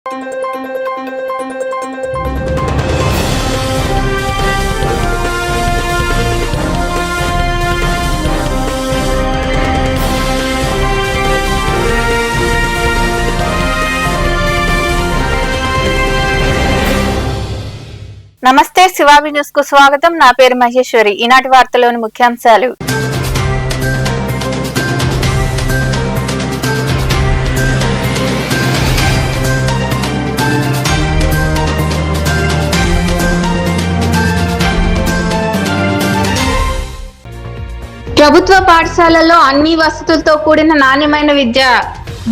నమస్తే, శివాబి న్యూస్ కు స్వాగతం. నా పేరు మహేశ్వరి. ఈనాటి వార్తలోని ముఖ్యాంశాలు. ప్రభుత్వ పాఠశాలల్లో అన్ని వసతులతో కూడిన నాణ్యమైన విద్య.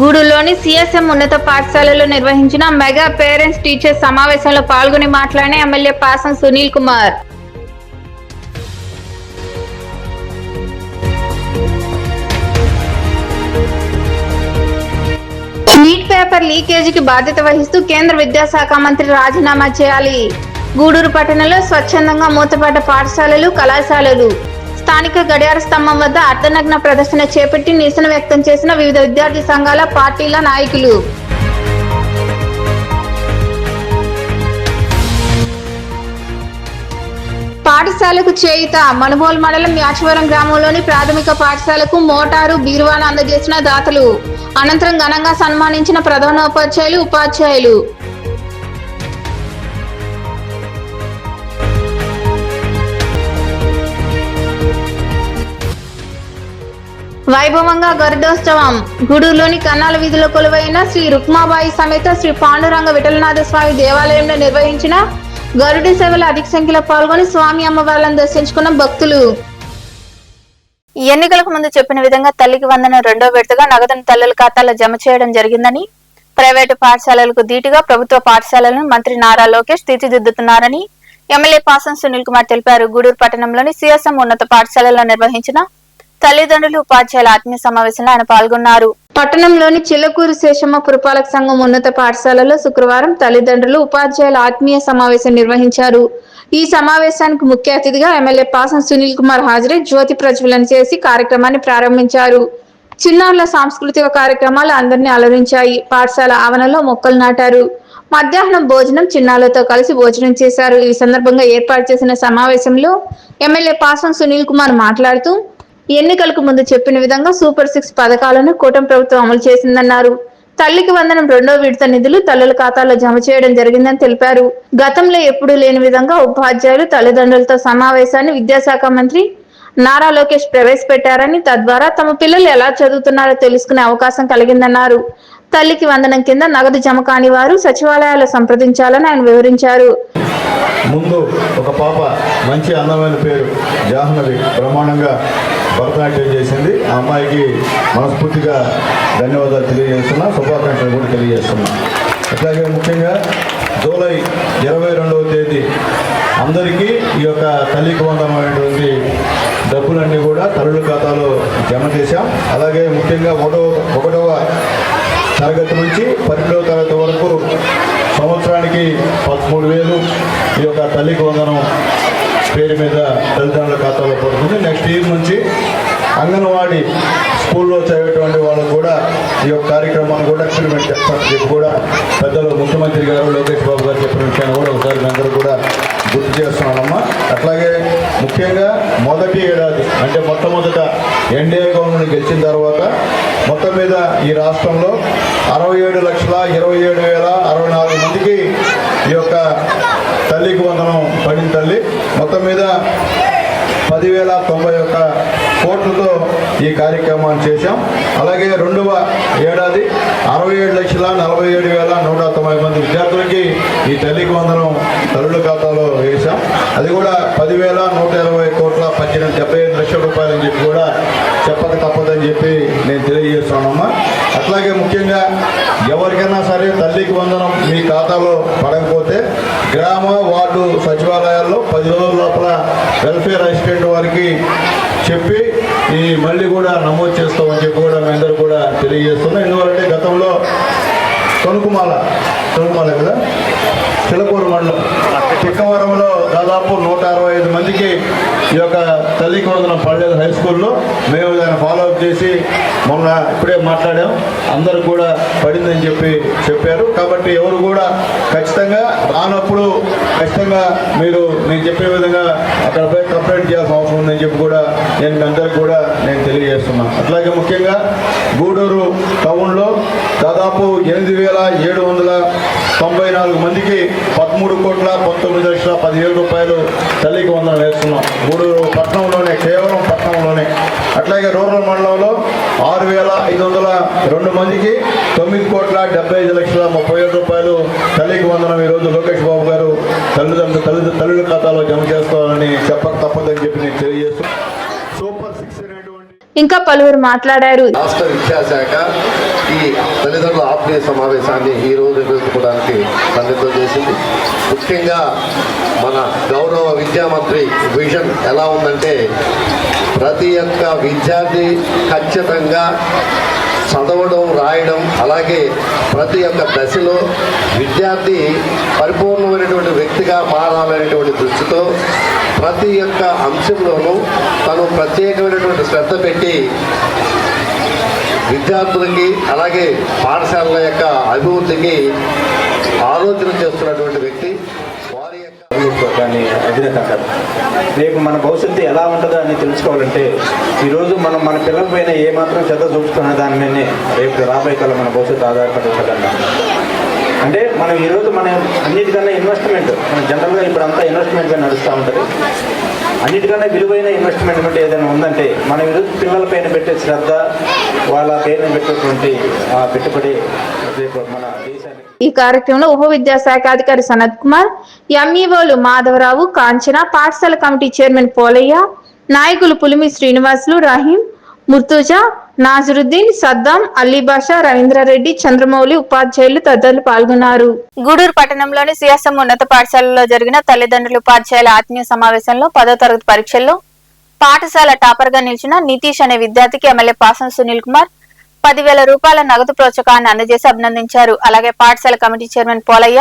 గూడూరులోని సిఎస్ఎం ఉన్నత పాఠశాలలో నిర్వహించిన మెగా పేరెంట్స్ టీచర్స్ సమావేశంలో పాల్గొని మాట్లాడిన MLA Pasam Sunil Kumar. NEET paper లీకేజీకి బాధ్యత వహిస్తూ కేంద్ర విద్యాశాఖ మంత్రి రాజీనామా చేయాలి. గూడూరు పట్టణంలో స్వచ్ఛందంగా మూతపడ్డ పాఠశాలలు, కళాశాలలు. స్థానిక గడియార స్తంభం వద్ద అర్ధనగ్న ప్రదర్శన చేపట్టి నిరసన వ్యక్తం చేసిన వివిధ విద్యార్థి సంఘాల, పార్టీల నాయకులు. పాఠశాలకు చేయుత. మనుబోలు మండలం యాచవరం గ్రామంలోని ప్రాథమిక పాఠశాలకు మోటారు, బీరువాను అందజేసిన దాతలు. అనంతరం ఘనంగా సన్మానించిన ప్రధానోపాధ్యాయులు, ఉపాధ్యాయులు. వైభవంగా గరుడోత్సవం. గూడూరులోని కన్నాల వీధిలో కొలువైన శ్రీ రుక్మాబాయి సమేత శ్రీ పాండురంగ విఠలనాథ స్వామి దేవాలయంలో నిర్వహించిన గరుడి సేవలు అధిక సంఖ్యలో పాల్గొని స్వామి అమ్మవార్లను దర్శించుకున్న భక్తులు. ఎన్నికలకు ముందు చెప్పిన విధంగా తల్లికి వందనం రెండో విడతగా నగదును తల్లుల ఖాతాలో జమ చేయడం జరిగిందని, ప్రైవేటు పాఠశాలలకు ధీటుగా ప్రభుత్వ పాఠశాలలను మంత్రి నారా లోకేష్ తీర్చిదిద్దుతున్నారని ఎమ్మెల్యే పాసం సునీల్ కుమార్ తెలిపారు. గూడూరు పట్టణంలోని సిఎస్ఎం ఉన్నత పాఠశాలలో నిర్వహించిన తల్లిదండ్రులు, ఉపాధ్యాయుల ఆత్మీయ సమావేశంలో ఆయన పాల్గొన్నారు. పట్టణంలోని చిల్లకూరు శేషమ్మ పురపాలక సంఘం ఉన్నత పాఠశాలలో శుక్రవారం తల్లిదండ్రులు, ఉపాధ్యాయుల ఆత్మీయ సమావేశం నిర్వహించారు. ఈ సమావేశానికి ముఖ్య అతిథిగా ఎమ్మెల్యే పాసం సునీల్ కుమార్ హాజరై జ్యోతి ప్రజ్వలన చేసి కార్యక్రమాన్ని ప్రారంభించారు. చిన్నారుల సాంస్కృతిక కార్యక్రమాలు అందరినీ అలరించాయి. పాఠశాల ఆవరణలో మొక్కలు నాటారు. మధ్యాహ్నం భోజనం చిన్నారులతో కలిసి భోజనం చేశారు. ఈ సందర్భంగా ఏర్పాటు చేసిన సమావేశంలో ఎమ్మెల్యే పాసం సునీల్ కుమార్ మాట్లాడుతూ, ఎన్నికలకు ముందు చెప్పిన విధంగా సూపర్ 6 పథకాలను కూటమి ప్రభుత్వం అమలు చేసిందన్నారు. తల్లికి వందనం రెండో విడత నిధులు తల్లుల ఖాతాలో జమ చేయడం జరిగిందని తెలిపారు. గతంలో ఎప్పుడూ లేని విధంగా ఉపాధ్యాయులు, తల్లిదండ్రులతో సమావేశాన్ని విద్యాశాఖ మంత్రి నారా లోకేష్ ప్రవేశపెట్టారని, తద్వారా తమ పిల్లలు ఎలా చదువుతున్నారో తెలుసుకునే అవకాశం కలిగిందన్నారు. తల్లికి వందనం కింద నగదు జమ కాని వారు సచివాలయాలు సంప్రదించాలని ఆయన వివరించారు. ముందు ఒక పాప మంచి అందమైన పేరు జాహ్నవి బ్రహ్మాండంగా భరతనాట్యం చేసింది. ఆ అమ్మాయికి మనస్ఫూర్తిగా ధన్యవాదాలు తెలియజేస్తున్నా, శుభాకాంక్షలు కూడా తెలియజేస్తున్నా. అట్లాగే ముఖ్యంగా జూలై 22వ తేదీ అందరికీ ఈ యొక్క తల్లికి వందనమైనటువంటి డబ్బులన్నీ కూడా తల్లుల ఖాతాలో జమ చేశాం. అలాగే ముఖ్యంగా 1వ తరగతి నుంచి 12వ తరగతి వరకు సంవత్సరానికి 13,000 ఈ యొక్క తల్లికి వందనం పేరు మీద తల్లిదండ్రుల ఖాతాలో పడుతుంది. నెక్స్ట్ ఇయర్ నుంచి అంగన్వాడీ స్కూల్లో చదివేటువంటి వాళ్ళకు కూడా ఈ యొక్క కార్యక్రమాన్ని కూడా ఎక్స్పెరిమెంట్ చేస్తారని చెప్పి కూడా పెద్దలు ముఖ్యమంత్రి గారు లోకేష్ బాబు గారు చెప్పిన విషయాన్ని కూడా ఒకసారి అందరూ కూడా గుర్తు చేస్తున్నానమ్మా. అట్లాగే ముఖ్యంగా మొదటి ఏడాది అంటే మొట్టమొదట ఎన్డీఏ గవర్నమెంట్ గెలిచిన తర్వాత మొత్తం మీద ఈ రాష్ట్రంలో 67,27,064 మందికి ఈ యొక్క తల్లికి వందనం పడిన తల్లి. మొత్తం మీద 10,091 కోట్లతో ఈ కార్యక్రమాన్ని చేశాం. అలాగే 2వ ఏడాది 67,47,190 మంది విద్యార్థులకి ఈ తల్లికి వందనం తల్లుల ఖాతాలో వేశాం. అది కూడా 10,120 కోట్ల 75 లక్షల రూపాయలు అని చెప్పి కూడా చెప్పక తప్పదని చెప్పి నేను తెలియజేస్తున్నానమ్మా. అట్లాగే ముఖ్యంగా ఎవరికైనా సరే తల్లికి వందనం మీ ఖాతాలో పడకపోతే గ్రామ, వార్డు సచివాలయాల్లో 10 రోజుల లోపల వెల్ఫేర్ అసిస్టెంట్ వారికి చెప్పి ఈ మళ్ళీ కూడా నమోదు చేస్తామని చెప్పి కూడా మీ అందరూ కూడా తెలియజేస్తున్నాం. ఎందుకంటే గతంలో తొనుకుమాల కదా చిలకూరు మండలం తిక్కవరంలో దాదాపు 165 మందికి ఈ యొక్క తల్లికి వందనం పడలేదు హై స్కూల్లో. మేము దాన్ని ఫాలోఅప్ చేసి మొన్న ఇప్పుడే మాట్లాడాం, అందరూ కూడా పడిందని చెప్పారు. కాబట్టి ఎవరు కూడా ఖచ్చితంగా రానప్పుడు ఖచ్చితంగా మీరు నేను చెప్పే విధంగా అక్కడ పోయి కంప్లైంట్ చేయాల్సిన అవసరం ఉందని చెప్పి కూడా నేను అందరికి కూడా నేను తెలియజేస్తున్నాను. అట్లాగే ముఖ్యంగా గూడూరు టౌన్లో దాదాపు 8,794 మందికి 13,19,10,000 రూపాయలు తల్లికి వందనం వేస్తున్నాం గూడూరు పట్టణంలోనే, కేవలం పట్టణంలోనే. అట్లాగే రూరల్ మండలంలో 6,502 మందికి 9,75,30,000 రూపాయలు తల్లికి వందనం ఈరోజు లోకేష్ బాబు గారు తల్లుల ఖాతాలో జమ చేస్తారని చెప్పక తప్పదని చెప్పి నేను తెలియజేస్తున్నాను. సూపర్ 6 అనేటువంటి ఇంకా పలువురు మాట్లాడారు. రాష్ట్ర విద్యాశాఖ ఈ తల్లిదండ్రుల ఆత్మీయ సమావేశాన్ని ఈ రోజు నిర్వహించుకోవడానికి సన్నద్ధం చేసింది. ముఖ్యంగా మన గౌరవ విద్యామంత్రి విజన్ ఎలా ఉందంటే, ప్రతి ఒక్క విద్యార్థి ఖచ్చితంగా చదవడం, రాయడం, అలాగే ప్రతి ఒక్క దశలో విద్యార్థి పరిపూర్ణమైనటువంటి వ్యక్తిగా మారాలనేటువంటి దృష్టితో ప్రతి ఒక్క అంశంలోనూ తను ప్రత్యేకమైనటువంటి శ్రద్ధ పెట్టి విద్యార్థులకి అలాగే పాఠశాలల యొక్క అభివృద్ధికి ఆలోచన చేస్తున్నటువంటి వ్యక్తి. వారి యొక్క దాని అధినేత రేపు మన భవిష్యత్తు ఎలా ఉంటుందో అని తెలుసుకోవాలంటే ఈరోజు మనం మన పిల్లల పైన ఏమాత్రం శ్రద్ధ చూపుతున్న దాని మీదనే రేపు రాబోయే కాలం మన భవిష్యత్తు ఆధారపడి ఉంటుందన్న. అంటే మనం ఈరోజు మన అన్నిటికన్నా ఇన్వెస్ట్మెంట్, మన జనరల్గా ఇప్పుడు అంతా ఇన్వెస్ట్మెంట్గా నడుస్తూ ఉంటుంది. అన్నిటికన్నా విలువైన ఇన్వెస్ట్మెంట్ అంటే ఏదైనా ఉందంటే మనం ఈరోజు పిల్లల పైన పెట్టే శ్రద్ధ, వాళ్ళ పైన పెట్టేటువంటి ఆ పెట్టుబడి రేపు మన దేశానికి. ఈ కార్యక్రమంలో ఉప విద్యాశాఖ అధికారి సనత్ కుమార్, ఎంఈఓలు మాధవరావు, కాంచన, పాఠశాల కమిటీ చైర్మన్ పోలయ్య, నాయకులు పులిమి శ్రీనివాసులు, రహీం, ముర్తుజా, నాజరుద్దీన్, సద్దాం, అలీబాషా, రవీంద్రారెడ్డి, చంద్రమౌళి, ఉపాధ్యాయులు తదితరులు పాల్గొన్నారు. గూడూరు పట్టణంలోని సిఎస్ఎం ఉన్నత పాఠశాలలో జరిగిన తల్లిదండ్రులు ఉపాధ్యాయుల ఆత్మీయ సమావేశంలో 10వ తరగతి పరీక్షల్లో పాఠశాల టాపర్ గా నిలిచిన నితీష్ అనే విద్యార్థికి ఎమ్మెల్యే పాసం సునీల్ కుమార్ 10,000 రూపాయల నగదు ప్రోత్సాహాన్ని అందజేసి అభినందించారు. అలాగే పాఠశాల కమిటీ చైర్మన్ పోలయ్య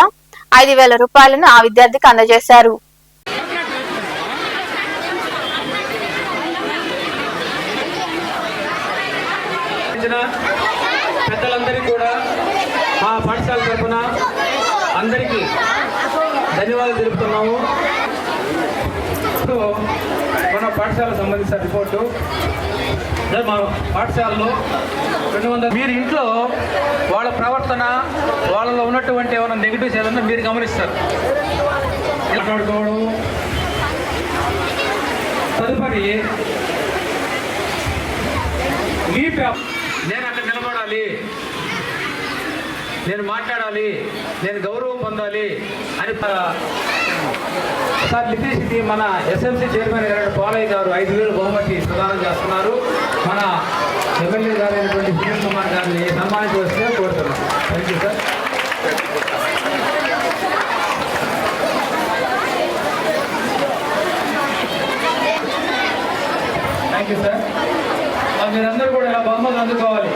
5,000 రూపాయలను ఆ విద్యార్థికి అందజేశారు. పెద్దలందరికీ కూడా మా పాఠశాల తరఫున అందరికీ ధన్యవాదాలు తెలుపుతున్నాము. మన పాఠశాలకు సంబంధించిన రిపోర్టు మా పాఠశాలలో 200. మీరు ఇంట్లో వాళ్ళ ప్రవర్తన, వాళ్ళలో ఉన్నటువంటి ఏమైనా నెగిటివ్స్ ఏదన్నా మీరు గమనిస్తారు. మాట్లాడుకోవడం. తదుపరి నేను అక్కడ నిలబడాలి, నేను మాట్లాడాలి, నేను గౌరవం పొందాలి అని సార్ లిపిసిటీ మన ఎస్ఎంసీ చైర్మన్ గారు పోలయ్య గారు 5,000 బహుమతి ప్రదానం చేస్తున్నారు. మన ఎమ్మెల్యే గారు అయినటువంటి సునీల్ కుమార్ గారిని సన్మానించవలసి కోరుతున్నాం. Thank you sir. Thank you sir. మీరందరూ కూడా ఇలా బహుమతులు అందుకోవాలి.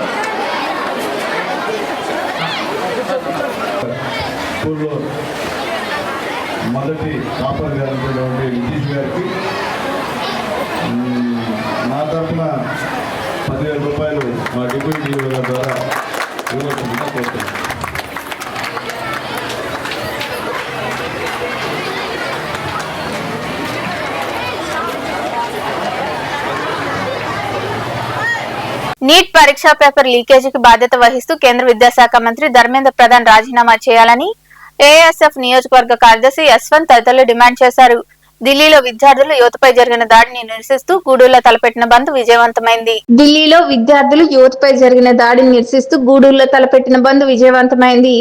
స్కూల్లో మొదటి టాపర్ గారైనటువంటి నితీష్ గారికి నా తరఫున 10,000 రూపాయలు మా డిప్యూటీ జీవో ద్వారా ఇవ్వవలసిందిగా కోరుతున్నాను. నీట్ పరీక్షా పేపర్ లీకేజీకి బాధ్యత వహిస్తూ కేంద్ర విద్యాశాఖ మంత్రి ధర్మేంద్ర ప్రధాన్ రాజీనామా చేయాలని ఏఎస్ఎఫ్ నియోజకవర్గ కార్యదర్శి యశ్వంత్ తదితరులు డిమాండ్ చేశారు. ఢిల్లీలో విద్యార్థులు యువతపై జరిగిన దాడిని నిరసిస్తూ గూడూరులో తలపెట్టిన బంద్ విజయవంతమైంది. ఢిల్లీలో విద్యార్థులు యువతపై జరిగిన దాడిని నిరసిస్తూ గూడూరులో తలపెట్టిన బంద్ విజయవంతమైంది.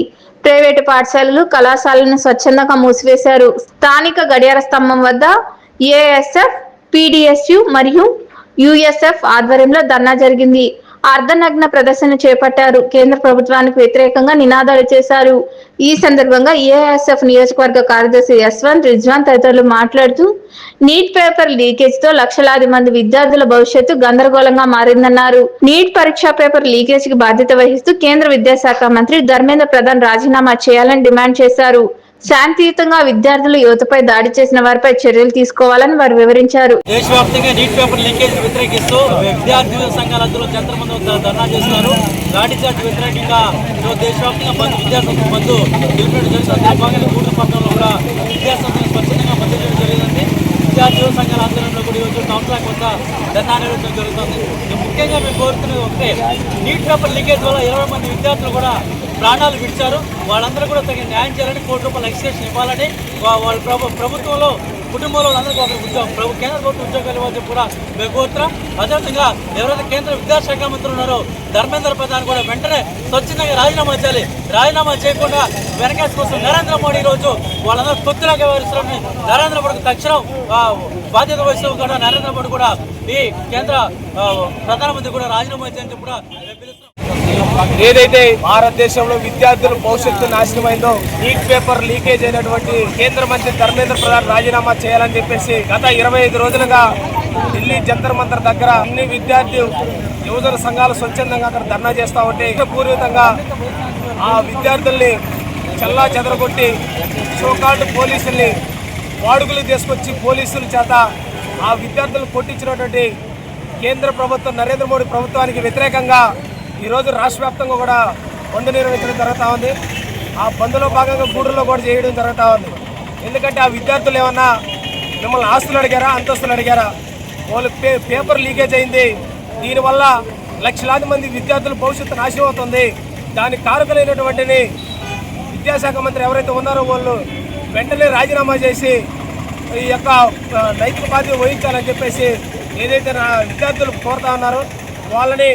ప్రైవేటు పాఠశాలలు, కళాశాలను స్వచ్ఛందంగా మూసివేశారు. స్థానిక గడియార స్తంభం వద్ద ఏఎస్ఎఫ్, పీడీఎస్యు మరియు యుఎస్ఎఫ్ ఆధ్వర్యంలో ధర్నా జరిగింది. అర్ధనగ్న ప్రదర్శన చేపట్టారు. కేంద్ర ప్రభుత్వానికి వ్యతిరేకంగా నినాదాలు చేశారు. ఈ సందర్భంగా ఏఎస్ఎఫ్ నియోజకవర్గ కార్యదర్శి యశ్వంత్, రిజ్వాన్ తదితరులు మాట్లాడుతూ నీట్ పేపర్ లీకేజ్ తో లక్షలాది మంది విద్యార్థుల భవిష్యత్తు గందరగోళంగా మారిందన్నారు. నీట్ పరీక్షా పేపర్ లీకేజ్ కి బాధ్యత వహిస్తూ కేంద్ర విద్యాశాఖ మంత్రి ధర్మేంద్ర ప్రధాన్ రాజీనామా చేయాలని డిమాండ్ చేశారు. శాంతియుతంగా విద్యార్థులు యువతపై దాడి చేసిన వారిపై చర్యలు తీసుకోవాలని వారు వివరించారు. దేశవ్యాప్తంగా నీట్ పేపర్ లీకేజ్ వ్యతిరేకిస్తూ విద్యార్థి సంఘాలందరూ జంతర్ మందు ధర్నా చేస్తున్నారు. లాఠీ చార్జ్ వ్యతిరేకంగా దేశవ్యాప్తంగా బంద్ విద్యాసంస్థ బంద్ తెలిపినట్టు జరుగుతుంది. భాగంగా గూడూరు పట్టణంలో కూడా విద్యాసంస్థలు స్వచ్ఛందంగా బంద్ చేయడం జరిగింది. విద్యార్థి సంఘాల ఆధ్వర్యంలో కూడా ఈరోజు కౌన్సిలర్ వద్ద ధర్నా నిర్వహించడం జరుగుతుంది. ముఖ్యంగా మేము కోరుతున్నది ఒకటే, నీట్ పేపర్ లీకేజ్ వల్ల 20 మంది విద్యార్థులు కూడా ప్రాణాలు విడిచారు. వాళ్ళందరూ కూడా తగిన న్యాయం చేయాలని, ₹1 ఎక్స్టెన్షన్ ఇవ్వాలని, వాళ్ళ ప్రభుత్వంలో కుటుంబంలో అందరికీ ఒక ఉద్యోగం కేంద్ర ప్రభుత్వ ఉద్యోగాలు ఇవ్వాలని కూడా మేము కోరుతున్నాం. అదేవిధంగా ఎవరైతే కేంద్ర విద్యాశాఖ మంత్రులు ఉన్నారో ధర్మేంద్ర ప్రధాన్ కూడా వెంటనే స్వచ్ఛందంగా రాజీనామా చేయాలి. రాజీనామా చేయకుండా వెనకేసి కోసం నరేంద్ర మోడీ రోజు వాళ్ళందరూ తొత్తులాగా వ్యవహరిస్తున్నారని నరేంద్ర మోడీకి తక్షణం బాధ్యత వహిస్తూ కూడా నరేంద్ర మోడీ కూడా ఈ కేంద్ర ప్రధానమంత్రి కూడా రాజీనామా చేయాలని కూడా మేము పిలుస్తున్నాం. ఏదైతే భారతదేశంలో విద్యార్థుల భవిష్యత్తు నాశనమైందో, నీట్ పేపర్ లీకేజ్ అయినటువంటి కేంద్ర మంత్రి ధర్మేంద్ర ప్రధాన్ రాజీనామా చేయాలని చెప్పేసి గత 25 రోజులుగా ఢిల్లీ జంతర్ మంతర్ దగ్గర అన్ని విద్యార్థి యువజన సంఘాలు స్వచ్ఛందంగా అక్కడ ధర్నా చేస్తూ ఉంటే పూర్వకంగా ఆ విద్యార్థుల్ని చల్లా చెదరగొట్టి సోకాల్డ్ పోలీసుల్ని వాడుకలు తీసుకొచ్చి పోలీసుల చేత ఆ విద్యార్థులు కొట్టించినటువంటి కేంద్ర ప్రభుత్వం నరేంద్ర మోడీ ప్రభుత్వానికి వ్యతిరేకంగా ఈరోజు రాష్ట్ర వ్యాప్తంగా కూడా బంద్ నిర్వహించడం జరుగుతూ ఉంది. ఆ బంద్లో భాగంగా గూడూరులో కూడా చేయడం జరుగుతూ ఉంది. ఎందుకంటే ఆ విద్యార్థులు ఏమన్నా మిమ్మల్ని ఆస్తులు అడిగారా, అంతస్తులు అడిగారా? వాళ్ళు పేపర్ లీకేజ్ అయింది. దీనివల్ల లక్షలాది మంది విద్యార్థుల భవిష్యత్తు నాశనం అవుతుంది. దానికి కారకులైనటువంటి విద్యాశాఖ మంత్రి ఎవరైతే ఉన్నారో వాళ్ళు వెంటనే రాజీనామా చేసి ఈ యొక్క నైతిక బాధ్యత వహించాలని చెప్పేసి ఏదైతే విద్యార్థులు కోరుతా ఉన్నారో వాళ్ళని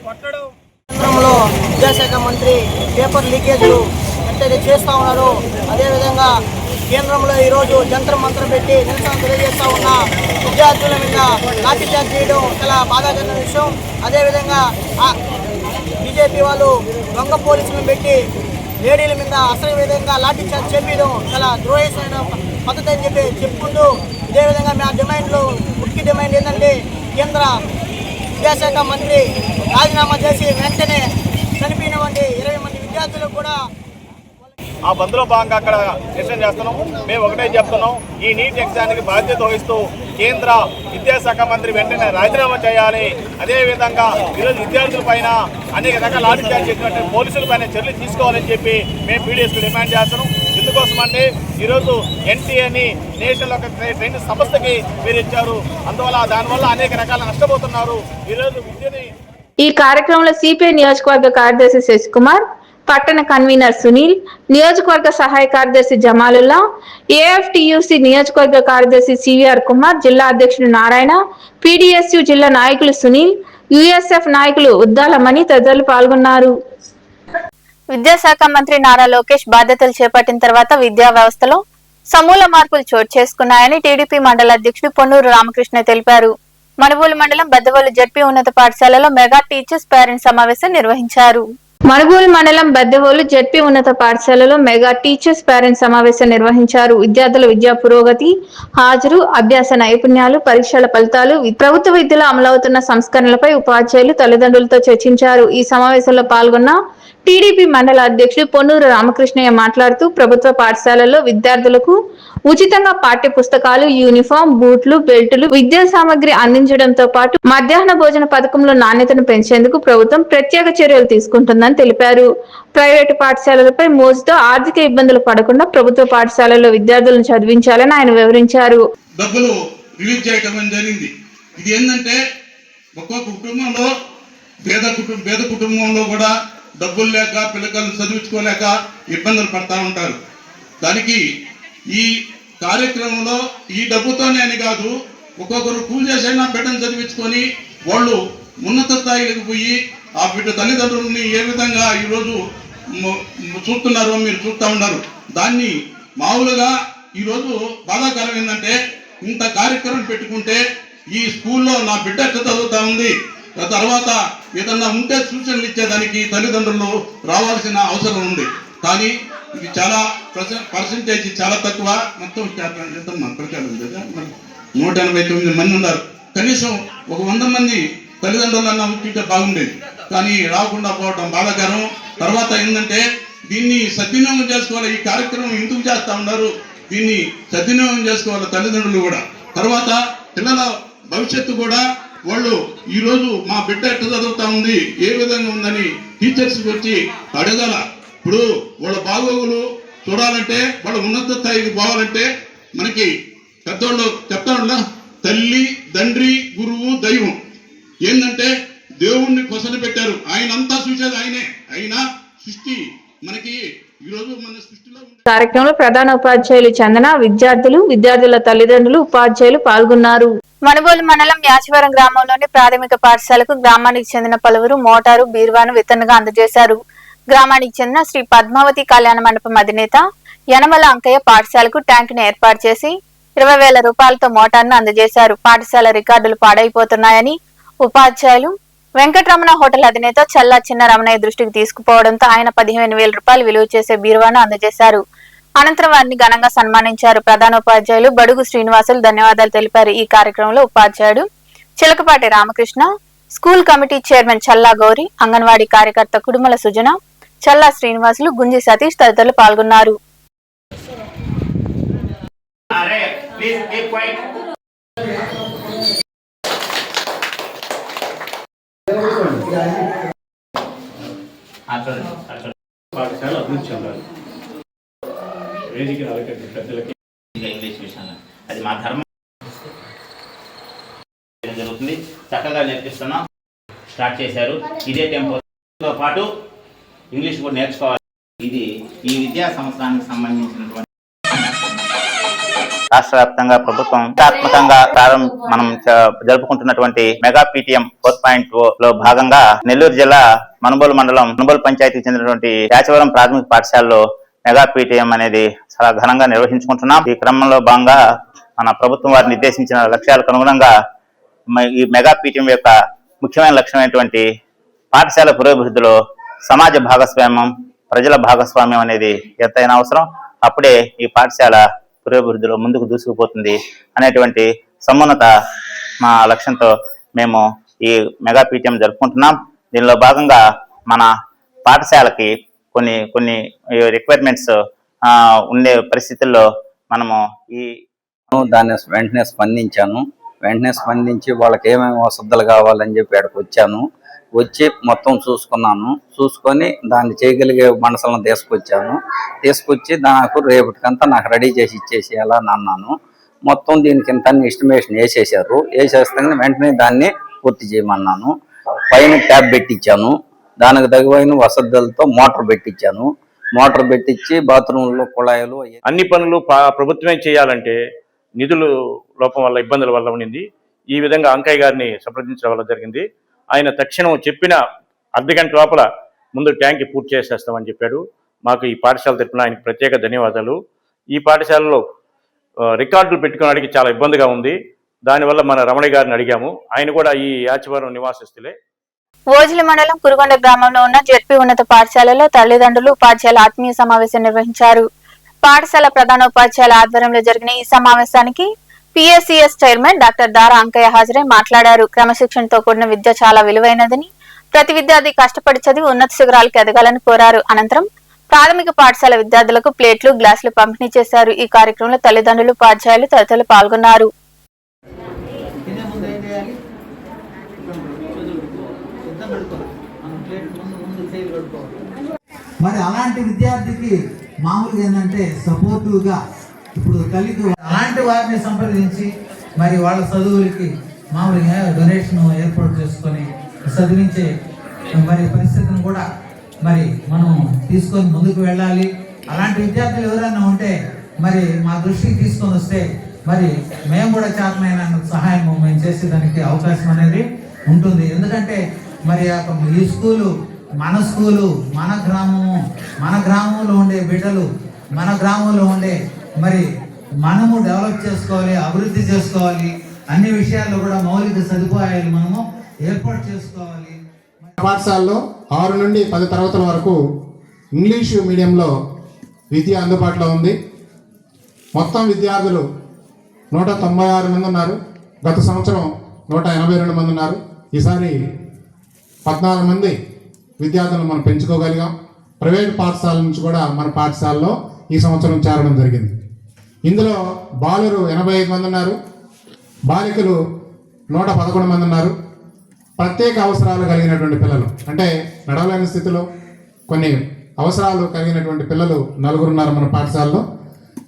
కొట్టడం. కేంద్రంలో విద్యాశాఖ మంత్రి పేపర్ లీకేజ్లు వెంటనే చేస్తూ ఉన్నారు. అదేవిధంగా కేంద్రంలో ఈరోజు జంతర్ మంత్రం పెట్టి నిరసన తెలియజేస్తూ ఉన్న విద్యార్థుల మీద లాఠీ చార్జ్ చేయడం చాలా బాధాకరమైన విషయం. అదేవిధంగా బీజేపీ వాళ్ళు దొంగ పోలీసులను పెట్టి లేడీల మీద అసలు విధంగా లాఠీ చార్జ్ చేపించడం చాలా ద్రోహమైన పద్ధతి అని చెప్పుకుంటూ, ఇదేవిధంగా మా డిమాండ్లు ముఖ్య డిమాండ్ ఏంటంటే కేంద్ర విద్యాశాఖ మంత్రి రాజీనామా చేసి వెంటనే చనిపోయినటువంటి 20 మంది విద్యార్థులకు కూడా ఆ బంద్లో భాగంగా అక్కడ నిరసన చేస్తున్నాం. మేము ఒకటే చెప్తున్నాం, ఈ నీట్ ఎగ్జామ్కి బాధ్యత వహిస్తూ కేంద్ర విద్యాశాఖ మంత్రి వెంటనే రాజీనామా చేయాలి. అదేవిధంగా ఈరోజు విద్యార్థుల పైన అనేక రకాల లాఠీ చార్జ్ చేసినట్టు పోలీసుల పైన చర్యలు తీసుకోవాలని చెప్పి మేము పీడిఎస్కి డిమాండ్ చేస్తున్నాం. ఎందుకోసం అంటే ఈరోజు ఎన్టీఏని నేషనల్ ఒక ట్రైన్ సంస్థకి మీరు ఇచ్చారు. అందువల్ల దానివల్ల అనేక రకాల నష్టపోతున్నారు. ఈరోజు విద్యని ఈ కార్యక్రమంలో సిపిఐ నియోజకవర్గ కార్యదర్శి శశికుమార్, పట్టణ కన్వీనర్ సునీల్, నియోజకవర్గ సహాయ కార్యదర్శి జమాలుల్లా, ఏఎఫ్టియుసి నియోజకవర్గ కార్యదర్శి సివిఆర్ కుమార్, జిల్లా అధ్యక్షుడు నారాయణ, పీడిఎస్యు జిల్లా నాయకులు సునీల్, యుఎస్ఎఫ్ నాయకులు ఉద్దాలమణి తదితరులు పాల్గొన్నారు. విద్యాశాఖ మంత్రి నారా లోకేష్ బాధ్యతలు చేపట్టిన తర్వాత విద్యా వ్యవస్థలో సమూల మార్పులు చోటు చేసుకున్నాయని టీడీపీ మండల అధ్యక్షుడు పొన్నూరు రామకృష్ణ తెలిపారు. మనుబోలు మండలం బద్దవోలు జడ్పీ ఉన్నత పాఠశాలలో మెగా టీచర్స్ పేరెంట్స్ సమావేశం నిర్వహించారు. మనుబోలు మండలం బద్దవోలు జడ్పీ ఉన్నత పాఠశాలలో మెగా టీచర్స్ పేరెంట్స్ సమావేశం నిర్వహించారు. విద్యార్థుల విద్యా పురోగతి, హాజరు, అభ్యాస నైపుణ్యాలు, పరీక్షల ఫలితాలు, ప్రభుత్వ విద్యలో అమలవుతున్న సంస్కరణలపై ఉపాధ్యాయులు తల్లిదండ్రులతో చర్చించారు. ఈ సమావేశంలో పాల్గొన్న టీడీపీ మండల అధ్యక్షుడు పొన్నూరు రామకృష్ణయ్య మాట్లాడుతూ ప్రభుత్వ పాఠశాలల్లో విద్యార్థులకు ఉచితంగా పాఠ్య పుస్తకాలు, యూనిఫామ్, బూట్లు, బెల్టులు, విద్యా సామగ్రి అందించడంతో పాటు మధ్యాహ్న భోజన పథకంలో నాణ్యతను పెంచేందుకు ప్రభుత్వం ప్రత్యేక చర్యలు తీసుకుంటుందని తెలిపారు. ప్రైవేటు పాఠశాలలపై మోజుతో ఆర్థిక ఇబ్బందులు పడకుండా ప్రభుత్వ పాఠశాలల్లో విద్యార్థులను చదివించాలని ఆయన వివరించారు. డబ్బులు రిలీజ్ చేయడం జరిగింది. ఇది ఏంటంటే ఒక్కొక్క కుటుంబంలో పేద కుటుంబంలో కూడా డబ్బులు లేక పిల్లలను చదివించుకోలేక ఇబ్బందులు పడతా ఉంటారు. దానికి ఈ కార్యక్రమంలో ఈ డబ్బుతోనే అని కాదు, ఒక్కొక్కరు కూలి చేసైనా బిడ్డను చదివించుకొని వాళ్ళు ఉన్నత స్థాయికి పోయి ఆ బిడ్డ తల్లిదండ్రులని ఏ విధంగా ఈరోజు చూస్తున్నారో మీరు చూస్తూ ఉన్నారు. దాన్ని మామూలుగా ఈరోజు బాధాకరం ఏంటంటే ఇంత కార్యక్రమం పెట్టుకుంటే ఈ స్కూల్లో నా బిడ్డ చదువుతూ ఉంది, తర్వాత ఏదన్నా ఉంటే సూచనలు ఇచ్చేదానికి తల్లిదండ్రులు రావాల్సిన అవసరం ఉంది. కానీ ఇది చాలా పర్సెంటేజ్ చాలా తక్కువ. మొత్తం 189 మంది ఉన్నారు. కనీసం ఒక 100 మంది తల్లిదండ్రులన్నా ఉంటే బాగుండేది. కానీ రాకుండా పోవడం బాధాకరం. తర్వాత ఏంటంటే దీన్ని సద్వినియోగం చేసుకోవాలి. ఈ కార్యక్రమం ఎందుకు చేస్తూ ఉన్నారు, దీన్ని సద్వినియోగం చేసుకోవాలి తల్లిదండ్రులు కూడా. తర్వాత పిల్లల భవిష్యత్తు కూడా వాళ్ళు ఈరోజు మా బిడ్డ ఎట్లా చదువుతా ఉంది, ఏ విధంగా ఉందని టీచర్స్కి వచ్చి అడగాల. ఇప్పుడు వాళ్ళ బాగోగులు చూడాలంటే, వాళ్ళ ఉన్నత స్థాయికి పోవాలంటే మనకి పెద్దవాళ్ళు చెప్తారు, తల్లి తండ్రి గురువు దైవం. ఏంటంటే దేవుణ్ణి కొసలు పెట్టారు, ఆయన అంతా చూసేది ఆయనే. అయినా సృష్టి మనకి ఈరోజు మన సృష్టిలో కార్యక్రమంలో ప్రధాన ఉపాధ్యాయులు చందన, విద్యార్థుల తల్లిదండ్రులు, ఉపాధ్యాయులు పాల్గొన్నారు. మనుబోలు మండలం యాచవరం గ్రామంలోని ప్రాథమిక పాఠశాలకు గ్రామానికి చెందిన పలువురు మోటారు బీరువాను వితరణగా అందజేశారు. గ్రామానికి చెందిన శ్రీ పద్మావతి కళ్యాణ మండపం అధినేత యనమల అంకయ్య పాఠశాలకు ట్యాంకును ఏర్పాటు చేసి 20,000 రూపాయలతో మోటార్ను అందజేశారు. పాఠశాల రికార్డులు పాడైపోతున్నాయని ఉపాధ్యాయులు వెంకటరమణ హోటల్ అధినేత చల్లా చిన్న రమణయ్య దృష్టికి తీసుకుపోవడంతో ఆయన 15,000 రూపాయలు విలువ చేసే బీరువాను అందజేశారు. అనంతరం వారిని ఘనంగా సన్మానించారు. ప్రధానోపాధ్యాయులు బడుగు శ్రీనివాసులు ధన్యవాదాలు తెలిపారు. ఈ కార్యక్రమంలో ఉపాధ్యాయుడు Chilakapati Ramakrishna, school committee chairman Challa Gowri, anganwadi కార్యకర్త కుడుమల సుజన, చల్లా శ్రీనివాసులు, గుంజి సతీష్ తదితరులు పాల్గొన్నారు. పాఠశాల అభివృద్ధి చెందాలి. వేదిక పెద్దలకి ఇంగ్లీష్ విషయంలో అది మా ధర్మం జరుగుతుంది. చక్కగా నేర్పిస్తున్నాం, స్టార్ట్ చేశారు. ఇదే టెంపోతో పాటు ఇంగ్లీష్ కూడా నేర్చుకోవాలి. ఇది ఈ విద్యా సంవత్సరానికి సంబంధించినటువంటి రాష్ట్ర వ్యాప్తంగా ప్రభుత్వం ప్రతిష్టాత్మకంగా మనం జరుపుకుంటున్నటువంటి మెగా పీటీఎం 4.0 లో భాగంగా నెల్లూరు జిల్లా మనుబోలు మండలం మనుబోలు పంచాయతీకి చెందినటువంటి యాచవరం ప్రాథమిక పాఠశాలలో మెగా పీటీఎం అనేది చాలా ఘనంగా నిర్వహించుకుంటున్నాం. ఈ క్రమంలో భాగంగా మన ప్రభుత్వం వారు నిర్దేశించిన లక్ష్యాలకు అనుగుణంగా ఈ మెగా పీటీఎం యొక్క ముఖ్యమైన లక్ష్యమైనటువంటి పాఠశాల పురోభివృద్ధిలో సమాజ భాగస్వామ్యం, ప్రజల భాగస్వామ్యం అనేది ఎంతైనా అవసరం. అప్పుడే ఈ పాఠశాల పురోభివృద్ధిలో ముందుకు దూసుకుపోతుంది అనేటువంటి సమున్నత మా లక్ష్యంతో మేము ఈ మెగా పీటీఎం జరుపుకుంటున్నాం. దీనిలో భాగంగా మన పాఠశాలకి కొన్ని రిక్వైర్మెంట్స్ ఉండే పరిస్థితుల్లో మనము దాన్ని వెంటనే స్పందించి వాళ్ళకి ఏమేమి వసతులు కావాలని చెప్పి అక్కడికి వచ్చి మొత్తం చూసుకొని దాన్ని చేయగలిగే మనసులను తీసుకొచ్చి నాకు రేపటికంతా నాకు రెడీ చేసి ఇచ్చేసేయాలని అన్నాను. మొత్తం దీనికి ఇంత ఎస్టిమేషన్ వేసేస్తే వెంటనే దాన్ని పూర్తి చేయమన్నాను. పైన ట్యాప్ పెట్టించాను, దానికి తగిన వసతులతో మోటార్ పెట్టించి బాత్రూంలో కుళాయిలు అన్ని పనులు ప్రభుత్వమే చేయాలంటే నిధులు లోపం వల్ల ఇబ్బందుల వల్ల ఉండింది. ఈ విధంగా అంకయ్య గారిని సంప్రదించడం వల్ల జరిగింది. ఆయన తక్షణం చెప్పిన అర్ధగంట లోపల ముందు ట్యాంక్ పూర్తి చేసేస్తామని చెప్పాడు. మాకు ఈ పాఠశాల తరపున ఆయనకు ప్రత్యేక ధన్యవాదాలు. ఈ పాఠశాలలో రికార్డులు పెట్టుకోవడానికి చాలా ఇబ్బందిగా ఉంది. దానివల్ల మన రమణ గారిని అడిగాము. ఆయన కూడా ఈ యాచవరం నివాసిస్తులే. ఓజిలి మండలం కురుగొండ గ్రామంలో ఉన్న జెడ్పీ ఉన్నత పాఠశాలలో తల్లిదండ్రులు, ఉపాధ్యాయుల ఆత్మీయ సమావేశం నిర్వహించారు. పాఠశాల ప్రధానోపాధ్యాయుల ఆధ్వర్యంలో జరిగిన ఈ సమావేశానికి పిఎస్సిఎస్ చైర్మన్ డాక్టర్ దారా అంకయ్య హాజరై మాట్లాడారు. క్రమశిక్షణతో కూడిన విద్య చాలా విలువైనదని, ప్రతి విద్యార్థి కష్టపడి చదివి ఉన్నత శిఖరాలకు ఎదగాలని కోరారు. అనంతరం ప్రాథమిక పాఠశాల విద్యార్థులకు ప్లేట్లు, గ్లాసులు పంపిణీ చేశారు. ఈ కార్యక్రమంలో తల్లిదండ్రులు, ఉపాధ్యాయులు తదితరులు పాల్గొన్నారు. మరి అలాంటి విద్యార్థికి మామూలుగా ఏంటంటే సపోర్టివ్గా ఇప్పుడు కలిగి అలాంటి వారిని సంప్రదించి మరి వాళ్ళ చదువులకి మామూలుగా డొనేషన్ ఏర్పాటు చేసుకొని చదివించే మరి పరిస్థితిని కూడా మరి మనం తీసుకొని ముందుకు వెళ్ళాలి. అలాంటి విద్యార్థులు ఎవరైనా ఉంటే మరి మా దృష్టికి తీసుకొని వస్తే మరి మేము కూడా చేతనైన సహాయం మేము చేసేదానికి అవకాశం అనేది ఉంటుంది. ఎందుకంటే మరి ఈ స్కూలు మన గ్రామంలో ఉండే బిడ్డలు, మన గ్రామంలో ఉండే మరి మనము డెవలప్ చేసుకోవాలి, అభివృద్ధి చేసుకోవాలి. అన్ని విషయాల్లో కూడా మౌలిక సదుపాయాలు మనము ఏర్పాటు చేసుకోవాలి. పాఠశాలలో 6 నుండి 10 తరగతుల వరకు ఇంగ్లీషు మీడియంలో విద్య అందుబాటులో ఉంది. మొత్తం విద్యార్థులు 196 మంది ఉన్నారు. గత సంవత్సరం 182 మంది ఉన్నారు. ఈసారి 14 మంది విద్యార్థులను మనం పెంచుకోగలిగాం. ప్రైవేట్ పాఠశాల నుంచి కూడా మన పాఠశాలలో ఈ సంవత్సరం చేరడం జరిగింది. ఇందులో బాలురు 85 మంది ఉన్నారు, బాలికలు 111 మంది ఉన్నారు. ప్రత్యేక అవసరాలు కలిగినటువంటి పిల్లలు అంటే నడవలేని స్థితిలో కొన్ని అవసరాలు కలిగినటువంటి పిల్లలు 4 ఉన్నారు మన పాఠశాలలో.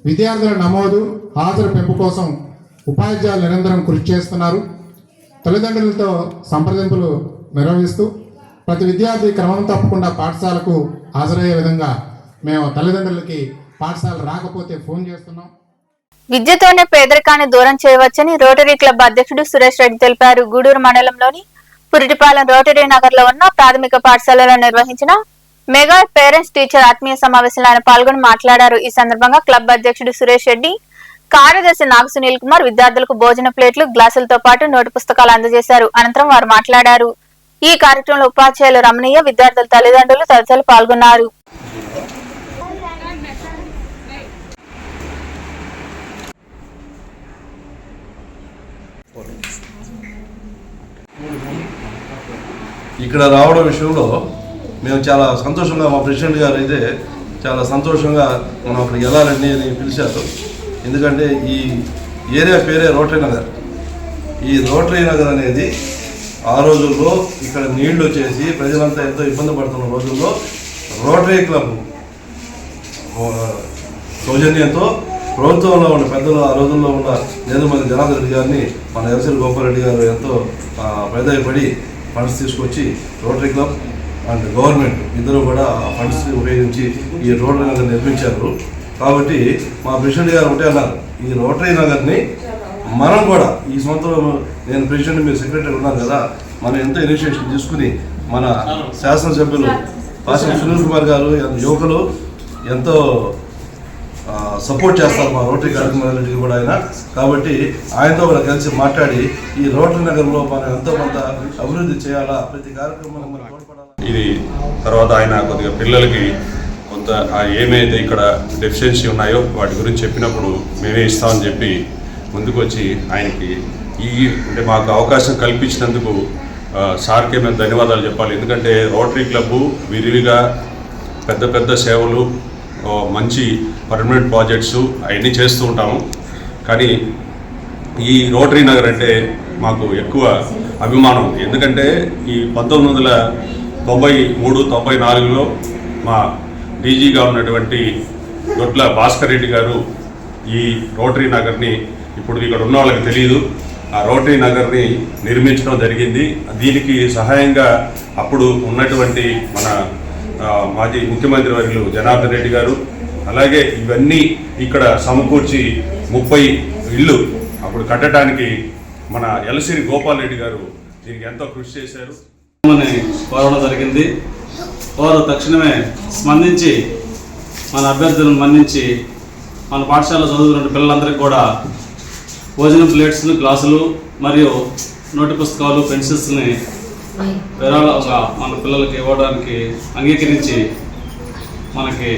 విద్యార్థుల నమోదు, హాజరు పెంపు కోసం ఉపాధ్యాయులు నిరంతరం కృషి చేస్తున్నారు. తల్లిదండ్రులతో సంప్రదింపులు నిర్వహిస్తూ ప్రతి విద్యార్థి క్రమం తప్పకుండా పాఠశాలకు హాజరయ్యే విధంగా మేము తల్లిదండ్రులకి పాఠశాల రాకపోతే ఫోన్ చేస్తున్నాం. విద్యతోనే పేదరికాన్ని దూరం చేయవచ్చని రోటరీ క్లబ్ అధ్యక్షుడు సురేష్ రెడ్డి తెలిపారు. గూడూరు మండలంలోని పురిటిపాలెం రోటరీ నగర్ లో ఉన్న ప్రాథమిక పాఠశాలలో నిర్వహించిన మెగా పేరెంట్స్ టీచర్ ఆత్మీయ సమావేశంలో ఆయన పాల్గొని మాట్లాడారు. ఈ సందర్భంగా క్లబ్ అధ్యక్షుడు సురేష్ రెడ్డి, కార్యదర్శి నాగ సునీల్ కుమార్ విద్యార్థులకు భోజన ప్లేట్లు, గ్లాసులతో పాటు నోటు పుస్తకాలు అందజేశారు. అనంతరం వారు మాట్లాడారు. ఈ కార్యక్రమంలో ఉపాధ్యాయులు రమణీయ, విద్యార్థుల తల్లిదండ్రులు తదితరులు పాల్గొన్నారు. ఇక్కడ రావడం విషయంలో మేము చాలా సంతోషంగా, మా ప్రెసిడెంట్ గారు అయితే చాలా సంతోషంగా మనం అక్కడికి వెళ్ళాలని పిలిచారు. ఎందుకంటే ఈ ఏరియా పేరే రోటరీ నగర్. ఈ రోటరీ నగర్ అనేది ఆ రోజుల్లో ఇక్కడ నీళ్లు వచ్చేసి ప్రజలంతా ఎంతో ఇబ్బంది పడుతున్న రోజుల్లో రోటరీ క్లబ్ సౌజన్యంతో ప్రభుత్వంలో ఉన్న పెద్దలు, ఆ రోజుల్లో ఉన్న నేదుమల్లి జనార్దన్ రెడ్డి గారిని మన ఎర్రసిరి గోపాలరెడ్డి గారు ఎంతో ప్రయత్నపడి ఫండ్స్ తీసుకొచ్చి రోటరీ క్లబ్ అండ్ గవర్నమెంట్ ఇద్దరు కూడా ఆ ఫండ్స్ ఉపయోగించి ఈ రోటరీ నగర్ నిర్మించారు. కాబట్టి మా ప్రెసిడెంట్ గారు ఒకటే అన్నారు, ఈ రోటరీ నగర్ని మనం కూడా ఈ సంవత్సరం, నేను ప్రెసిడెంట్, మీరు సెక్రటరీ ఉన్నారు కదా, మనం ఎంతో ఇనిషియేషన్ తీసుకుని మన శాసనసభ్యులు పాసం సునీల్ కుమార్ గారు యువకులు ఎంతో సపోర్ట్ చేస్తారు మా రోటరీ కార్యక్రమాలన్నిటికీ కూడా ఆయన. కాబట్టి ఆయనతో కూడా కలిసి మాట్లాడి ఈ రోటరీ నగర్లో మనం ఎంతో కొంత అభివృద్ధి చేయాలా, ప్రతి కార్యక్రమానికి మనం తోడ్పడాలా. ఇది తర్వాత ఆయన కొద్దిగా పిల్లలకి కొంత ఏమైతే ఇక్కడ డెఫిషియన్సీ ఉన్నాయో వాటి గురించి చెప్పినప్పుడు మేమే ఇస్తామని చెప్పి ముందుకు వచ్చి ఆయనకి అంటే మాకు అవకాశం కల్పించినందుకు సార్కే మేము ధన్యవాదాలు చెప్పాలి. ఎందుకంటే రోటరీ క్లబ్బు విరివిగా పెద్ద పెద్ద సేవలు, మంచి పర్మనెంట్ ప్రాజెక్ట్స్ అవన్నీ చేస్తూ ఉంటాము. కానీ ఈ రోటరీ నగర్ అంటే మాకు ఎక్కువ అభిమానం. ఎందుకంటే ఈ 1993-94లో మా డీజీగా ఉన్నటువంటి దొడ్ల భాస్కర్ రెడ్డి గారు ఈ రోటరీ నగర్ని, ఇప్పుడు ఇక్కడ ఉన్న వాళ్ళకి తెలియదు, ఆ రోటరీ నగర్ని నిర్మించడం జరిగింది. దీనికి సహాయంగా అప్పుడు ఉన్నటువంటి మన మాజీ ముఖ్యమంత్రి వర్యులు జనార్దన్ రెడ్డి గారు, అలాగే ఇవన్నీ ఇక్కడ సమకూర్చి 30 ఇళ్ళు అప్పుడు కట్టడానికి మన ఎలసిరి గోపాల్ రెడ్డి గారు దీనికి ఎంతో కృషి చేశారు. కోరడం జరిగింది. వారు తక్షణమే స్పందించి మన అభ్యర్థులను మన్నించి మన పాఠశాలలో చదువుతున్న పిల్లలందరికీ కూడా భోజనం ప్లేట్స్లు, గ్లాసులు మరియు నోటు పుస్తకాలు, పెన్సిల్స్ని విరాళంగా మన పిల్లలకి ఇవ్వడానికి అంగీకరించి మనకి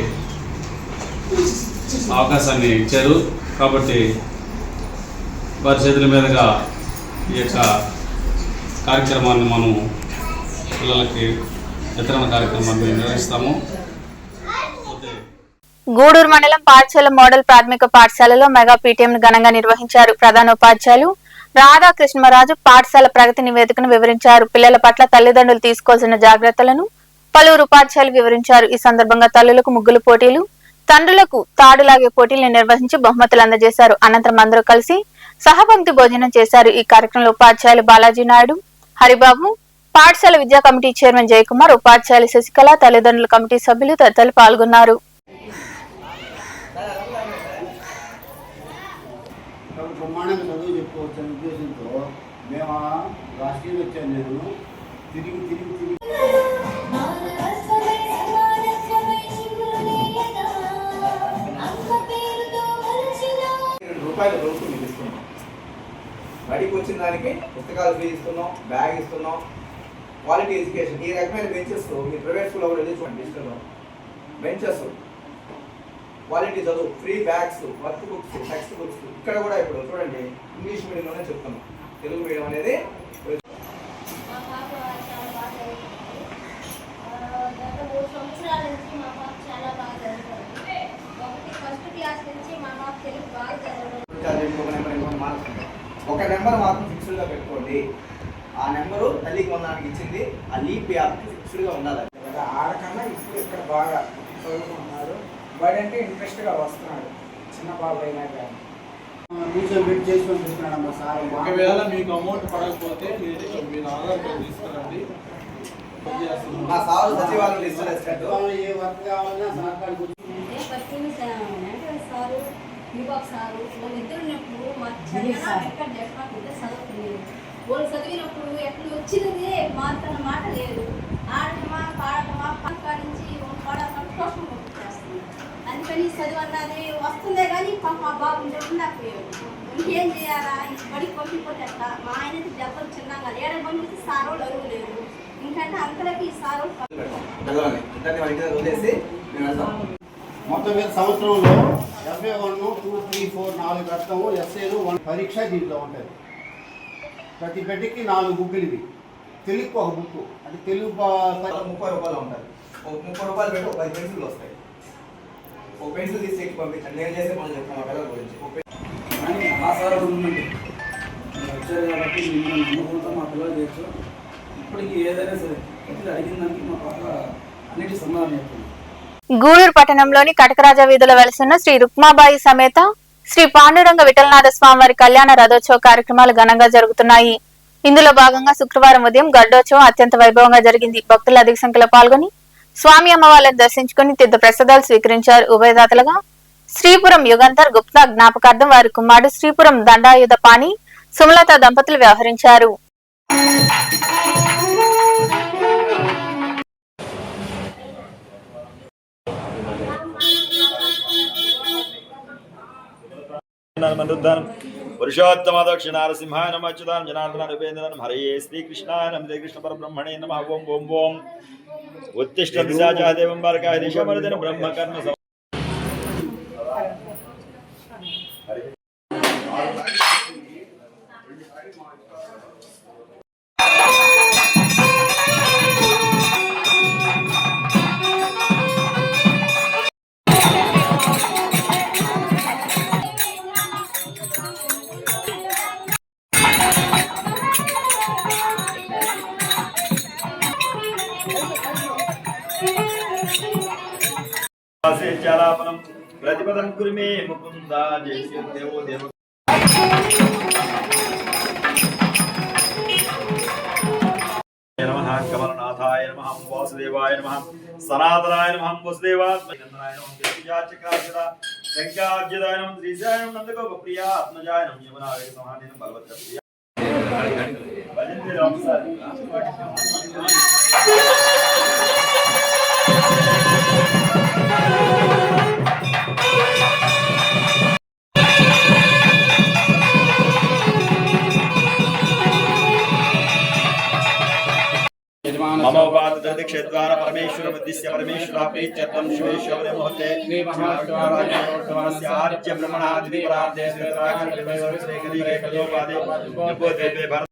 అవకాశాన్ని ఇచ్చారు. కాబట్టి వారి చేతుల మీదుగా ఈ యొక్క కార్యక్రమాన్ని మనం పిల్లలకి వితరణ కార్యక్రమాన్ని నిర్వహిస్తాము. గూడూరు మండలం పాఠశాల మోడల్ ప్రాథమిక పాఠశాలలో మెగా పీటీఎం ఘనంగా నిర్వహించారు. ప్రధానోపాధ్యాయులు రాధాకృష్ణరాజు పాఠశాల ప్రగతి నివేదికను వివరించారు. పిల్లల పట్ల తల్లిదండ్రులు తీసుకోవాల్సిన జాగ్రత్తలను పలువురు ఉపాధ్యాయులు వివరించారు. ఈ సందర్భంగా తల్లులకు ముగ్గుల పోటీలు, తండ్రులకు తాడులాగే పోటీలను నిర్వహించి బహుమతులు అందజేశారు. అనంతరం అందరూ కలిసి సహపంక్తి భోజనం చేశారు. ఈ కార్యక్రమంలో ఉపాధ్యాయులు బాలాజీ నాయుడు, హరిబాబు, పాఠశాల విద్యా కమిటీ చైర్మన్ జయకుమార్, ఉపాధ్యాయులు శశికళ, తల్లిదండ్రుల కమిటీ సభ్యులు తదితరులు పాల్గొన్నారు. బ్రహ్మాండంగా చదువు చెప్పుకోవచ్చు అనే ఉద్దేశంతో మేము రాష్ట్రీయ వచ్చాను. నేను తిరిగి రూపాయలు ప్రభుత్వం ఇస్తున్నాం. బడికి వచ్చిన దానికి పుస్తకాలు ఫీ ఇస్తున్నాం, బ్యాగ్ ఇస్తున్నాం, క్వాలిటీ ఎడ్యుకేషన్. ఈ రకమైన బెంచెస్ మీ ప్రైవేట్ స్కూల్లో కూడా చూడండి, ఇస్తున్నాం బెంచెస్, క్వాలిటీ చదువు, free bags, work books, text books. ఇక్కడ కూడా ఇప్పుడు చూడండి ఇంగ్లీష్ మీడియంలోనే చెప్తున్నాం, తెలుగు మీడియం అనేది గత 3 సంవత్సరాల నుంచి ఒక నెంబర్ మాత్రం ఫిక్స్డ్గా పెట్టుకోండి. ఆ నెంబరు తల్లికి వందనానికి ఇచ్చింది. ఆ లీప్ యాప్ ఫిక్స్డ్గా ఉండాలి. ఆడకన్నా ఇప్పుడు ఇక్కడ బాగా చదువుకుంటున్నారు. బడి అంటే ఇంట్రెస్ట్గా వస్తున్నాడు. చిన్న బాబు అయినా కానీ కూర్చోబెట్టి చేసి పంపిస్తున్నాడమ్మా సార్. ఒకవేళ మీకు అమౌంట్ పడకపోతే మీరు ఆధార్ కార్డు తీసుకురండి. మా సార్ సచివాలయం ఇస్తారు. ఏ వర్క్ కావాలన్నా సార్ కార్డు వాళ్ళు చదివినప్పుడు ఎట్లా వచ్చినదే మాత్రం మాట లేదు. ఆడటమా పాడటమా పక్క నుంచి సంతోషం చేస్తుంది. అందుకని చదువు అన్నది వస్తుందే కానీ మా బాబు నాకు ఇంకేం చేయాలా, బడికి పంపిపోతే అట్లా. మా ఆయనకి దెబ్బలు చిన్నగా ఏడ పంపిస్తే సారో అరువు లేదు. ఇంకంటే అంతలోకి ఈ సారో మొత్తం మీద సంవత్సరంలో FA1, 2, 3, 4 4 కడతాము. SAలు 1 పరీక్ష దీంట్లో ఉంటుంది. ప్రతి బిడ్డకి 4 బుక్కులు ఇవి. తెలుగుకి ఒక బుక్ అంటే తెలుగు 30 రూపాయలు ఉంటుంది. 30 రూపాయలు పెట్టి 10 పెన్సిల్ వస్తాయి. ఒక పెన్సిల్ తీసి పంపించండి. నేను చేసే పనులు చెప్తాను మా పిల్లల గురించి. మా సార్ ఉందండి వచ్చారు కాబట్టి మిమ్మల్ని నమ్ముకుంటాం. మా పిల్లలు చేయొచ్చు. ఇప్పటికి ఏదైనా సరే ప్రతి అడిగిన దానికి మా పాప అన్నిటి సమాధానం చెప్తుంది. గూడూరు పట్టణంలోని కటకరాజ వీధిలో వెలిసిన శ్రీ రుక్మాబాయి సమేత శ్రీ పాండురంగ విఠలనాథ స్వామివారి కళ్యాణ రథోత్సవ కార్యక్రమాలు ఘనంగా జరుగుతున్నాయి. ఇందులో భాగంగా శుక్రవారం ఉదయం గడ్డోత్సవం అత్యంత వైభవంగా జరిగింది. భక్తులు అధిక సంఖ్యలో పాల్గొని స్వామి అమ్మవార్లను దర్శించుకుని తీర్థ ప్రసాదాలు స్వీకరించారు. ఉభయదాతలుగా శ్రీపురం యుగంధర్ గుప్తా జ్ఞాపకార్థం వారి కుమారుడు శ్రీపురం దండాయుధ పాణి సుమలత దంపతులు వ్యవహరించారు. పురుషోత్తమ దక్షిణ నరసింహాయ నమ అచ్యుతాన్ జనార్దన ఉపేంద్రన్ హరయే శ్రీకృష్ణాయ నమ కృష్ణ పరబ్రహ్మణే నమ ఓం ఓం ఓం ఉత్తిష్ట దిశాచ దేవం బారకాయ దిశమర్దన బ్రహ్మకర్మ చాలాపనం ప్రతిపదం కురిమే ముకుంద జయ దేవో దేవ నమః కమలనాథాయ నమః వాసుదేవాయ నమః సనాతనాయ నమః వసుదేవాత్మనందనాయ నమః దేవయాచక్రాజద శంకాబ్జదాయ నమః శ్రీశాయ నమః నందగోప ప్రియ ఆత్మజాయ నమః యమునాయ సమానేన బలవత్ర ప్రియ భజంతే రామసారి मम उपादक्षेद्वारा परमेश्वर बुद्धिस्य परमेश्वर प्रीत्यर्थं शिवेश्वर मुहूर्ते आर्य ब्रह्मणादि परार्थे श्रेकलिके कलोपादे नपोदेवे भरत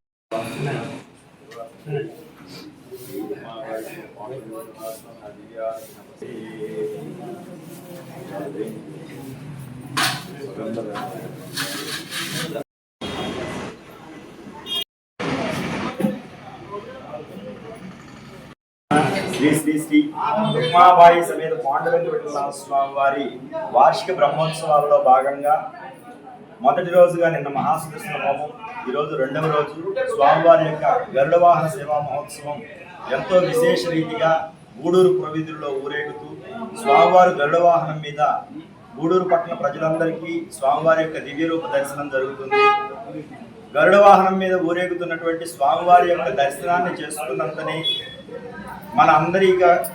శ్రీ శ్రీ శ్రీ రుక్మాబాయి సమేత పాండురంగ విఠలనాథ స్వామి వారి వార్షిక బ్రహ్మోత్సవాల్లో భాగంగా మొదటి రోజుగా నిన్న మహాసుదర్శన హోమం, ఈరోజు రెండవ రోజు స్వామివారి యొక్క గరుడ వాహన సేవా మహోత్సవం ఎంతో విశేష రీతిగా గూడూరు పురవీధుల్లో ఊరేగుతూ స్వామివారి గరుడ వాహనం మీద గూడూరు పట్టణ ప్రజలందరికీ స్వామివారి యొక్క దివ్య రూప దర్శనం జరుగుతుంది. గరుడ వాహనం మీద ఊరేగుతున్నటువంటి స్వామివారి యొక్క దర్శనాన్ని చేసుకున్నంతనే మన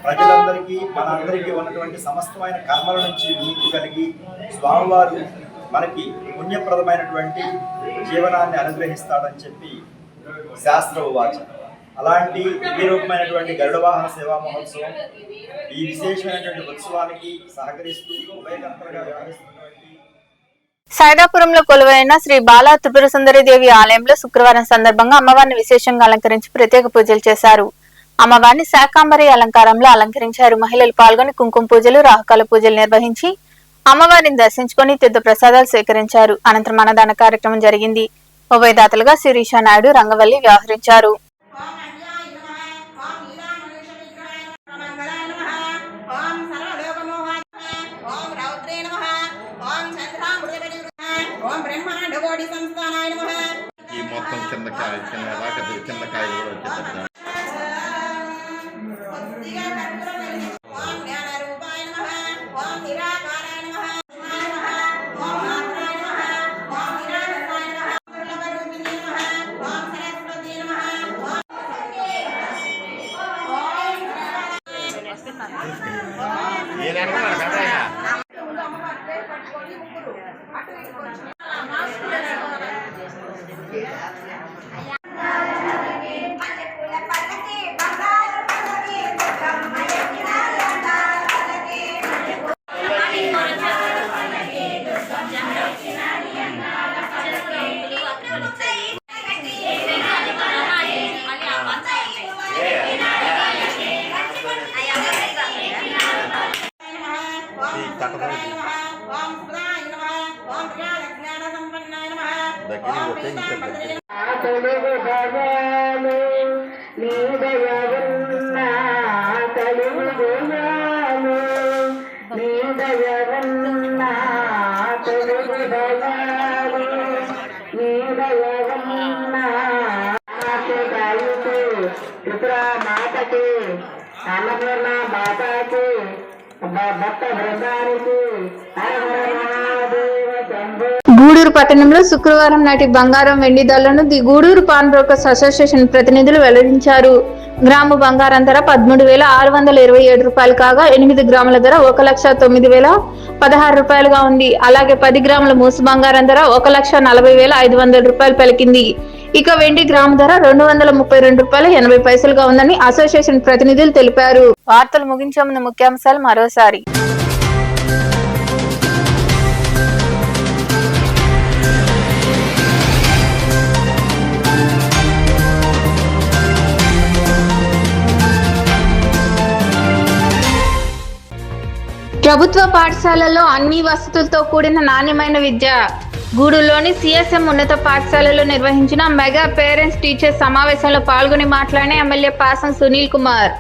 ప్రజలందరికీ ఉన్నటువంటి సమస్తమైన కర్మల నుంచి విముక్తి కలిగి స్వామివారు మనకి పుణ్యప్రదమైనటువంటి జీవనాన్ని అనుగ్రహిస్తాడని చెప్పి శాస్త్ర ఉవాచ. అలాంటి దివ్యరూపమైనటువంటి గరుడ వాహన సేవా మహోత్సవం ఈ విశేషమైనటువంటి ఉత్సవానికి సహకరిస్తూ ఉభయకర్తలుగా వ్యవహరిస్తున్నటువంటి సైదాపురంలో కొలువైన శ్రీ బాలా త్రిపుర సుందరి దేవి ఆలయంలో శుక్రవారం సందర్భంగా అమ్మవారిని విశేషంగా అలంకరించి ప్రత్యేక పూజలు చేశారు. అమ్మవారిని శాకాంబరి అలంకారంలో అలంకరించారు. మహిళలు పాల్గొని కుంకుమ పూజలు, రాహుకాల పూజలు నిర్వహించి అమ్మవారిని దర్శించుకుని తీర్థ ప్రసాదాలు స్వీకరించారు. అనంతరం అన్నదాన కార్యక్రమం జరిగింది. ఉభయదాతలుగా శిరీష నాయుడు, రంగవల్లి వ్యవహరించారు. ఈ మొత్తం కింద కాయలు కూడా వచ్చేటట్టు గూడూరు పట్టణంలో శుక్రవారం నాటి బంగారం వెండి ధరలను the Gudur pawn brokers association ప్రతినిధులు వెల్లడించారు. గ్రాము బంగారం ధర 13,627 రూపాయలు కాగా 8 గ్రాముల ధర 1,09,016 రూపాయలుగా ఉంది. అలాగే 10 గ్రాముల మూసు బంగారం ధర 1,40,500 రూపాయలు పలికింది. ఇక వెండి గ్రాము ధర 232 రూపాయల 80 పైసలుగా ఉందని అసోసియేషన్ ప్రతినిధులు తెలిపారు. వార్తలు ముగించే ముందు ముఖ్యాంశాలు మరోసారి. ప్రభుత్వ పాఠశాలల్లో అన్ని వసతులతో కూడిన నాణ్యమైన విద్య. గూడూరులోని సిఎస్ఎం ఉన్నత పాఠశాలలో నిర్వహించిన మెగా పేరెంట్స్ టీచర్స్ సమావేశంలో పాల్గొని మాట్లాడిన MLA Pasam Sunil Kumar.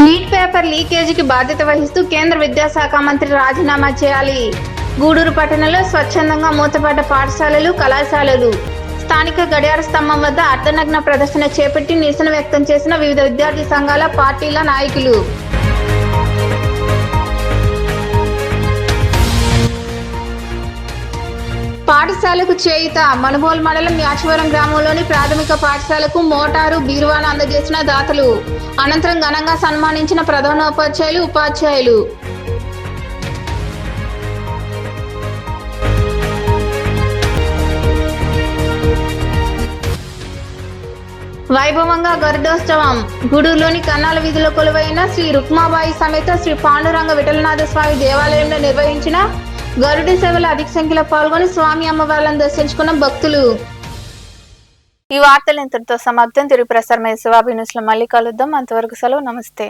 NEET paper లీకేజీకి బాధ్యత వహిస్తూ కేంద్ర విద్యాశాఖ మంత్రి రాజీనామా చేయాలి. గూడూరు పట్టణంలో స్వచ్ఛందంగా మూతపడ్డ పాఠశాలలు, కళాశాలలు. స్థానిక గడియార స్తంభం వద్ద అర్ధనగ్న ప్రదర్శన చేపట్టి నిరసన వ్యక్తం చేసిన వివిధ విద్యార్థి సంఘాల, పార్టీల నాయకులు. పాఠశాలకు చేయుత. మనుబోలు మండలం యాచవరం గ్రామంలోని ప్రాథమిక పాఠశాలకు మోటారు, బీరువాను అందజేసిన దాతలు. అనంతరం ఘనంగా సన్మానించిన ప్రధానోపాధ్యాయులు, ఉపాధ్యాయులు. వైభవంగా గరుడోత్సవం. గూడూరులోని కన్నాల వీధిలో కొలువైన శ్రీ రుక్మాబాయి సమేత శ్రీ పాండురంగ విఠలనాథ స్వామి దేవాలయంలో నిర్వహించిన గరుడి సేవలు అధిక సంఖ్యలో పాల్గొని స్వామి అమ్మవార్లను దర్శించుకున్న భక్తులు. ఈ వార్తలు ఇంతటితో సమాప్తం. తిరుగు ప్రసారమైన శివాబి న్యూస్ లో మళ్ళీ కలుద్దాం. అంతవరకు సెలవు. నమస్తే.